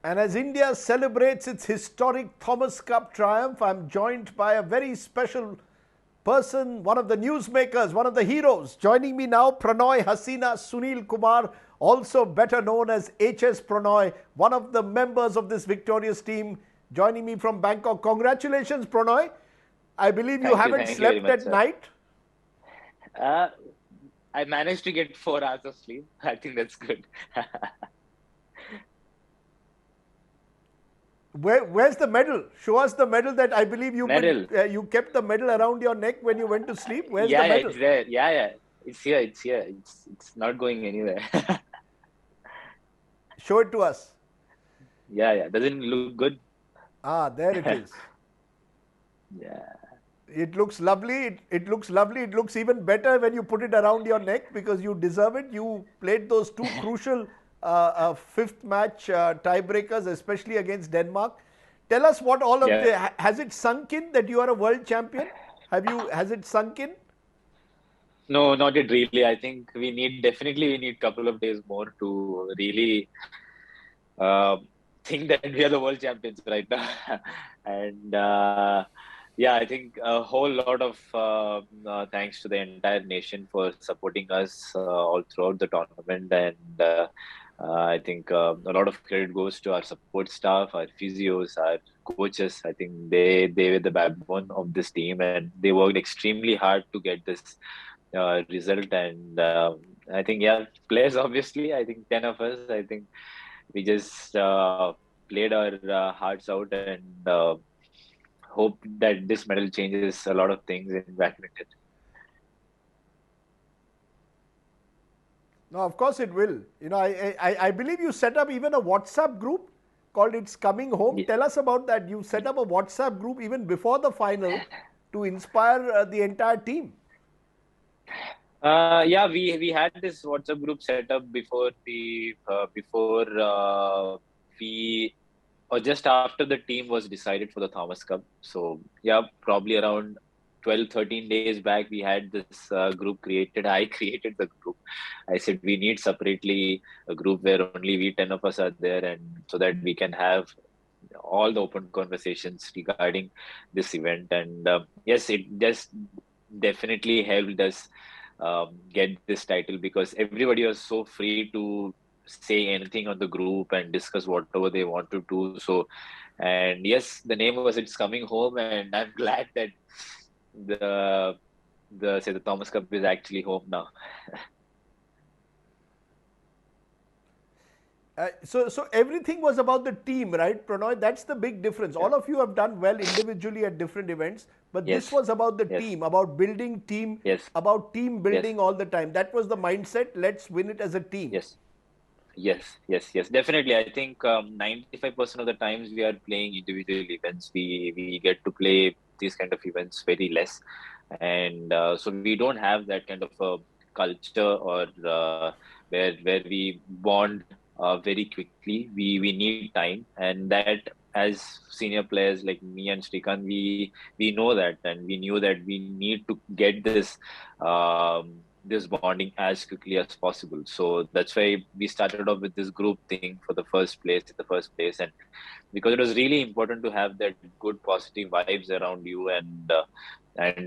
And as India celebrates its historic Thomas Cup triumph, I'm joined by a very special person, one of the newsmakers, one of the heroes. Joining me now, Prannoy Hasina Sunil Kumar, also better known as HS Prannoy, one of the members of this victorious team, joining me from Bangkok. Congratulations, Prannoy. I believe you haven't Thank you very slept much, at sir. night. Uh, I managed to get 4 hours of sleep. I think that's good. Where's the medal? Show us the medal that I believe Medal. you kept the medal around your neck when you went to sleep. Where's the Yeah, medal? it's there. Yeah. It's here. It's here. It's not going anywhere. Show it to us. Yeah. Doesn't it look good? Ah, there it is. Yeah. It looks lovely. It looks lovely. It looks even better when you put it around your neck because you deserve it. You played those two crucial fifth match tiebreakers, especially against Denmark. Tell us what all of Yeah. the has it sunk in that you are a world champion? Has it sunk in? No, not yet really. I think we need couple of days more to really uh, think that we are the world champions right now. And yeah, I think a whole lot of thanks to the entire nation for supporting us all throughout the tournament. And I think a lot of credit goes to our support staff, our physios, our coaches. I think they were the backbone of this team, and they worked extremely hard to get this result. And I think, yeah, players, obviously, I think 10 of us, I think we just played our hearts out, and hope that this medal changes a lot of things in badminton. No, of course it will. I believe you set up even a WhatsApp group called It's Coming Home. Ye- Tell us about that. You set up a WhatsApp group even before the final to inspire the entire team. Yeah, we had this WhatsApp group set up before we or just after the team was decided for the Thomas Cup. So yeah, probably around 12, 13 days back, we had this group created. I created the group. I said we need separately a group where only we 10 of us are there, and so that we can have all the open conversations regarding this event. And yes, it just definitely helped us get this title, because everybody was so free to say anything on the group and discuss whatever they want to do. So, and yes, the name was It's Coming Home, and I'm glad that the the Thomas Cup is actually home now. So everything was about the team, right, Prannoy? That's the big difference. Yeah. All of you have done well individually at different events, but this Yes. was about the Yes. team, about building team, Yes. about team Yes. building all the time. That was the mindset. Let's win it as a team. Yes. Yes. Definitely. I think 95% of the times we are playing individual events. We get to play these kind of events very less, and so we don't have that kind of a culture, or where we bond very quickly. We need time, and that, as senior players like me and Srikanth, we know that, and we knew that we need to get this bonding as quickly as possible. So that's why we started off with this group thing for the first place, in the first place, and because it was really important to have that good positive vibes around you, and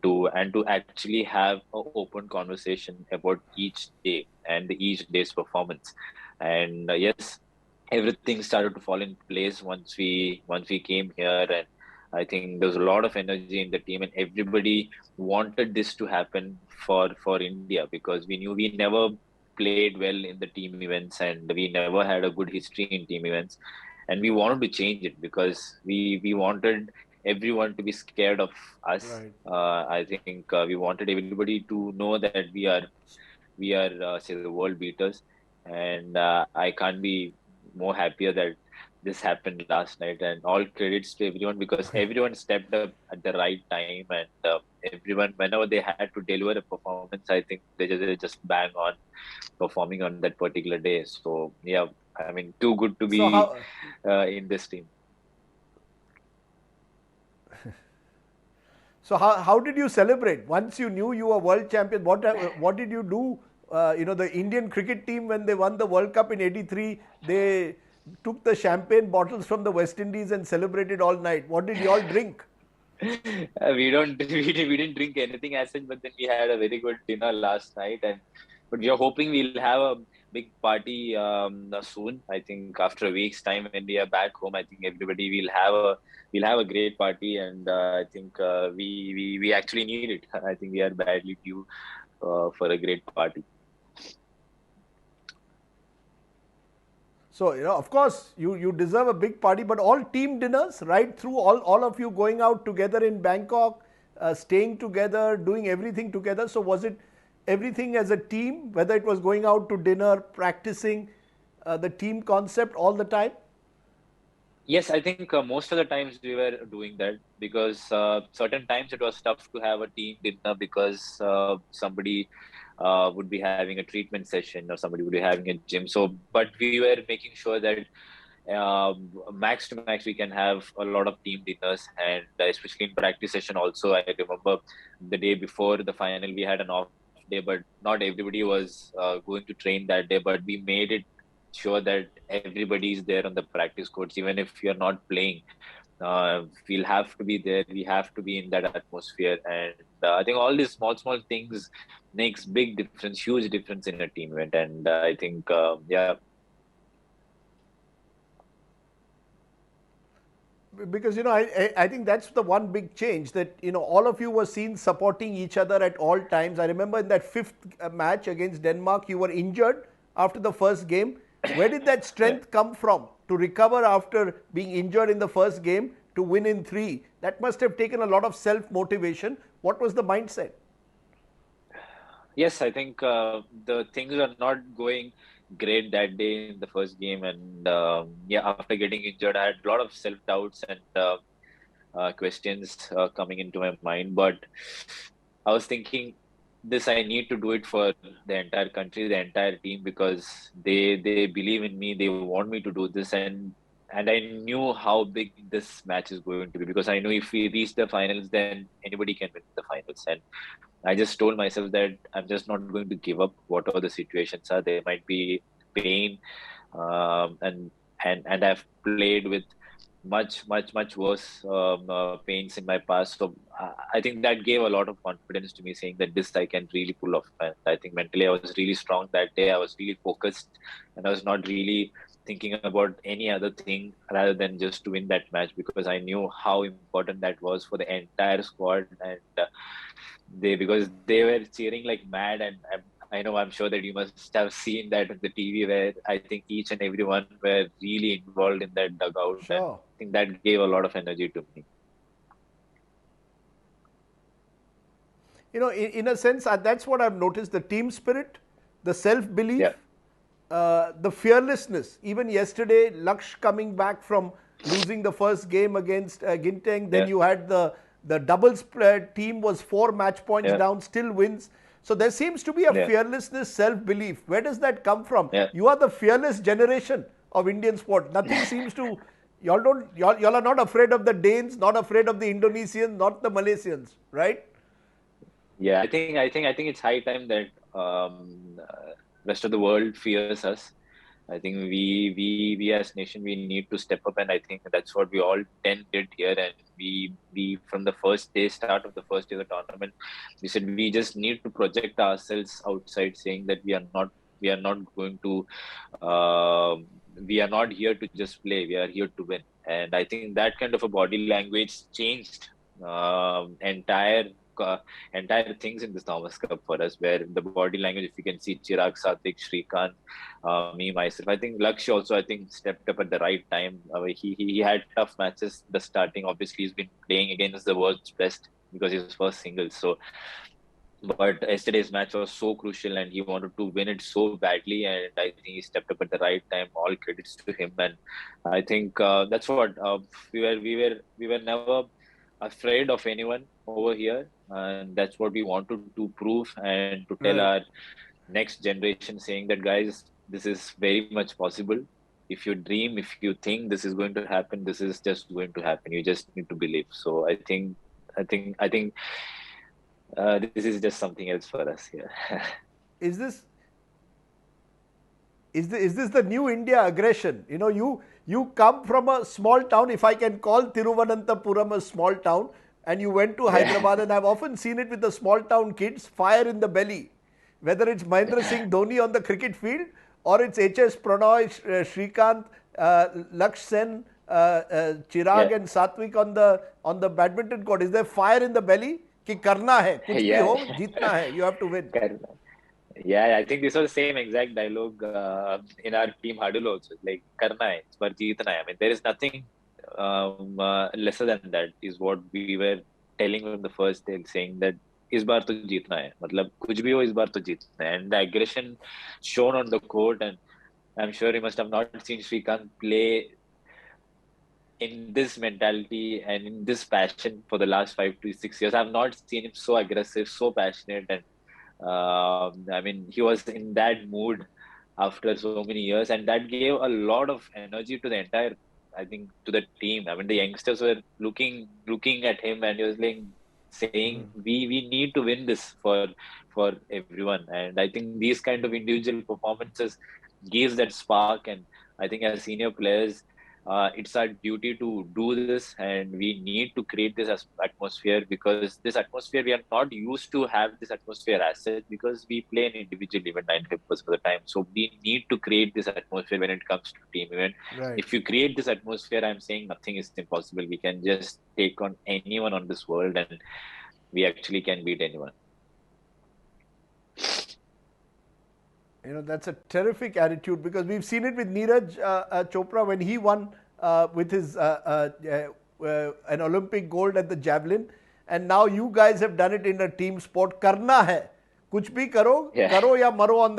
to actually have an open conversation about each day and each day's performance. And yes, everything started to fall in place once we came here. And I think there was a lot of energy in the team, and everybody wanted this to happen for India, because we knew we never played well in the team events, and we never had a good history in team events, and we wanted to change it, because we wanted everyone to be scared of us. Right. I think we wanted everybody to know that we are say the world beaters. And I can't be more happier that this happened last night, and all credits to everyone, because everyone stepped up at the right time. And everyone, whenever they had to deliver a performance, I think they just bang on performing on that particular day. So yeah, I mean, too good to So be how in this team. how did you celebrate once you knew you were world champion? What did you do? The Indian cricket team, when they won the World Cup in '83, took the champagne bottles from the West Indies and celebrated all night. What did you all drink? We don't we didn't drink anything as such, but then we had a very good dinner last night, and but we are hoping we'll have a big party soon. I think after a week's time when we are back home, I think everybody will have a great party, and I think we actually need it. I think we are badly due for a great party. So, of course, you deserve a big party, but all team dinners, right through, all of you going out together in Bangkok, staying together, doing everything together. So, was it everything as a team, whether it was going out to dinner, practicing the team concept all the time? Yes, I think most of the times we were doing that because certain times it was tough to have a team dinner because somebody would be having a treatment session or somebody would be having a gym. So, but we were making sure that max to max we can have a lot of team dinners, and especially in practice session also. I remember the day before the final we had an off day, but not everybody was going to train that day, but we made it sure that everybody is there on the practice courts even if you're not playing. We'll have to be there, we have to be in that atmosphere, and I think all these small things makes big difference, huge difference in a team event. And I think yeah. Because I think that's the one big change, that all of you were seen supporting each other at all times. I remember in that fifth match against Denmark, you were injured after the first game. Where did that strength come from to recover after being injured in the first game to win in three? That must have taken a lot of self motivation. What was the mindset? Yes, I think the things are not going great that day in the first game, and yeah, after getting injured, I had a lot of self doubts and questions coming into my mind. But I was thinking, this I need to do it for the entire country, the entire team, because they believe in me. They want me to do this, and I knew how big this match is going to be, because I know if we reach the finals, then anybody can win the finals. And I just told myself that I'm just not going to give up, whatever the situations are. There might be pain, and I've played with much worse pains in my past. So I think that gave a lot of confidence to me, saying that this I can really pull off. And I think mentally I was really strong that day. I was really focused, and I was not really thinking about any other thing rather than just to win that match, because I knew how important that was for the entire squad. And because they were cheering like mad, and I know, I'm sure that you must have seen that on the TV, where I think each and everyone were really involved in that dugout, and Sure. I think that gave a lot of energy to me. In a sense, that's what I've noticed: the team spirit, the self Yeah, belief, the fearlessness. Even yesterday, Laksh coming back from losing the first game against Ginteng, then yeah, you had the doubles team was 4 match points yeah, down, still wins. So there seems to be a yeah, fearlessness, self belief. Where does that come from? yeah. You are the fearless generation of Indian sport. Nothing seems to. Y'all are not afraid of the Danes, not afraid of the Indonesians, not the Malaysians, right? Yeah, I think it's high time that rest of the world fears us. I think we as nation, we need to step up, and I think that's what we all 10 did here. And we from the first day, start of the first day of the tournament, we said we just need to project ourselves outside, saying that we are not going to uh, we are not here to just play, we are here to win. And I think that kind of a body language changed entire uh, entire things in this Thomas Cup for us, where the body language, if you can see Chirag, Satvik, Shrikant, me myself, I think Lakshya also, I think, stepped up at the right time. He had tough matches. The starting, obviously, he's been playing against the world's best because he's first singles. So, but yesterday's match was so crucial, and he wanted to win it so badly. And I think he stepped up at the right time. All credits to him. And I think that's what we were never afraid of anyone over here, and that's what we wanted to prove and to tell Right. our next generation, saying that, guys, this is very much possible. If you dream, if you think this is going to happen, this is just going to happen. You just need to believe. So I think this is just something else for us here. Is this Is this the new India aggression? You know, you come from a small town. If I can call Thiruvananthapuram a small town, and you went to Yeah. Hyderabad, and I've often seen it with the small town kids, fire in the belly. Whether it's Mahendra Singh Dhoni on the cricket field, or it's HS Prannoy, Shrikant, Laksh Sen, Yeah. Chirag, and Satvik on the badminton court. Is there fire in the belly? कि करना है कुछ भी Yeah. हो जीतना है you have to win. Correct. Yeah, I think this was the same exact dialogue in our team huddle also. Like, करना है, इस बार जीतना है. I mean, there is nothing lesser than that. Is what we were telling from the first day, saying that इस बार तो जीतना है. मतलब कुछ भी हो, इस बार तो जीतना है. And the aggression shown on the court, and I'm sure you must have not seen Shrikant play in this mentality and in this passion for the last 5 to 6 years. I've not seen him so aggressive, so passionate, and I mean, he was in that mood after so many years, and that gave a lot of energy to the entire, I think, to the team. I mean, the youngsters were looking at him, and he was like saying, "We need to win this for everyone." And I think these kind of individual performances gives that spark, and I think as senior players, it's our duty to do this, and we need to create this atmosphere, because this atmosphere, we are not used to have this atmosphere as such, because we play an individual event 95% of the time. So we need to create this atmosphere when it comes to team event. Right. If you create this atmosphere, I'm saying nothing is impossible. We can just take on anyone on this world, and we actually can beat anyone. You know, that's a terrific attitude because we've seen it with Neeraj Chopra when he won with his an Olympic gold at the javelin, and now you guys have done it in a team sport. Karna hai, kuch bhi Yeah. karo ya maro on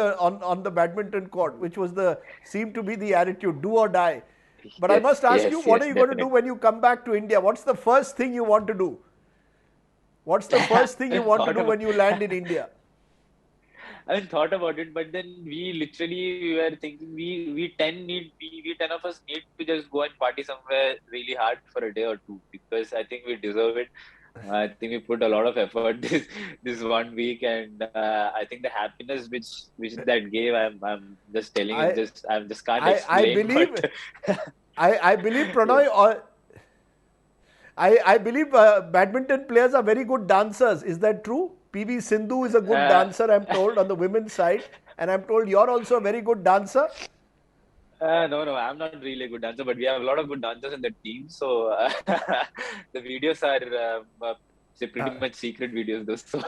the badminton court, which was the seemed to be the attitude, do or die. But I Yes, must ask you, yes, what are yes, you going to do definitely. when you come back to India? What's the first thing you want to do? What's the I first thing you haven't want to thought do about when you land in India? I haven't thought about it, but then we were thinking we 10 of us need to just go and party somewhere really hard for a day or two, because I think we deserve it. I think we put a lot of effort this 1 week, and I think the happiness which that gave, I'm just telling you, I just I just can't I explain. But believe I believe yeah, Prannoy or I believe badminton players are very good dancers. Is that true? PV Sindhu is a good uh, dancer, I'm told, on the women's side, and I'm told you're also a very good dancer. no, I'm not really a good dancer, but we have a lot of good dancers in the team. So the videos are say pretty much secret videos, though. So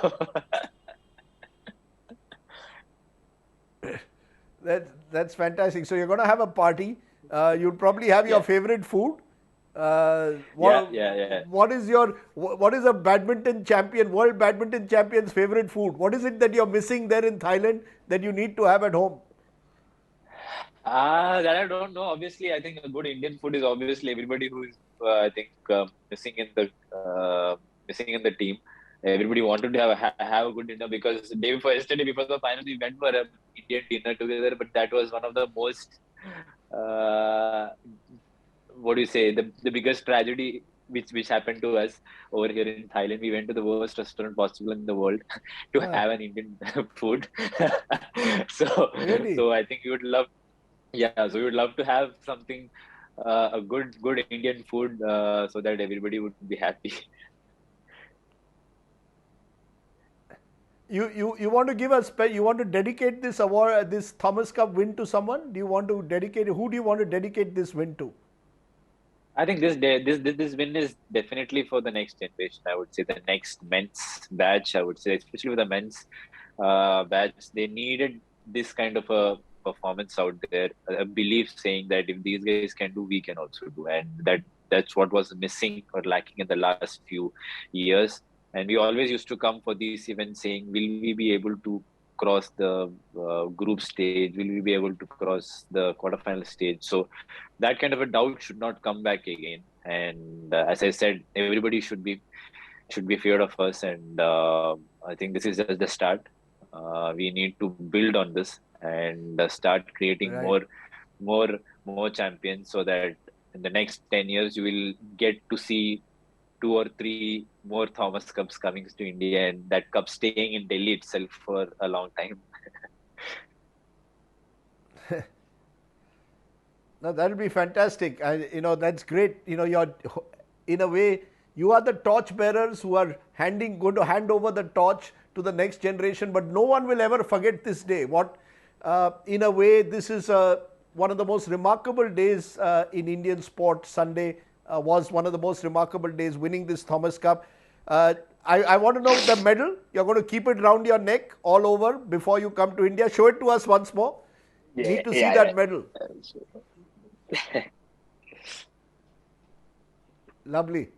That's fantastic. So you're going to have a party. You'll probably have your yeah, favorite food. yeah, yeah, yeah. What is a badminton champion, world badminton champion's favorite food? What is it that you're missing there in Thailand that you need to have at home? That I don't know. Obviously, I think a good Indian food is obviously everybody who is, I think, missing in the missing in the team. Everybody wanted to have a good dinner, because the day before yesterday, before the final, we went for a Indian dinner together. But that was one of the most, uh, what do you say, the biggest tragedy which happened to us over here in Thailand. We went to the worst restaurant possible in the world to Ah, have an Indian food. so really? so I think you would love, yeah, so we would love to have something, a good Indian food, so that everybody would be happy. You want to give you want to dedicate this award, this Thomas Cup win to someone? Do you want to dedicate? Who do you want to dedicate this win to? I think this day, this win is definitely for the next generation. I would say the next men's batch. I would say, especially with the men's batch, they needed this kind of a performance out there, a belief saying that if these guys can do, we can also do, and that's what was missing or lacking in the last few years. And we always used to come for these events saying, will we be able to cross the group stage? Will we be able to cross the quarterfinal stage? So that kind of a doubt should not come back again. And as I said, everybody should be feared of us. And I think this is just the start. We need to build on this and start creating Right. more, more champions, so that in the next 10 years you will get to see 2 or 3 more Thomas Cups coming to India, and that cup staying in Delhi itself for a long time. No, that'll be fantastic. That's great. You're in a way you are the torch bearers who are going to hand over the torch to the next generation. But no one will ever forget this day. In a way, this is one of the most remarkable days in Indian sport. Sunday was one of the most remarkable days, winning this Thomas Cup. I want to know the medal. You're going to keep it round your neck all over before you come to India. Show it to us once more. Need to see that medal. Lovely.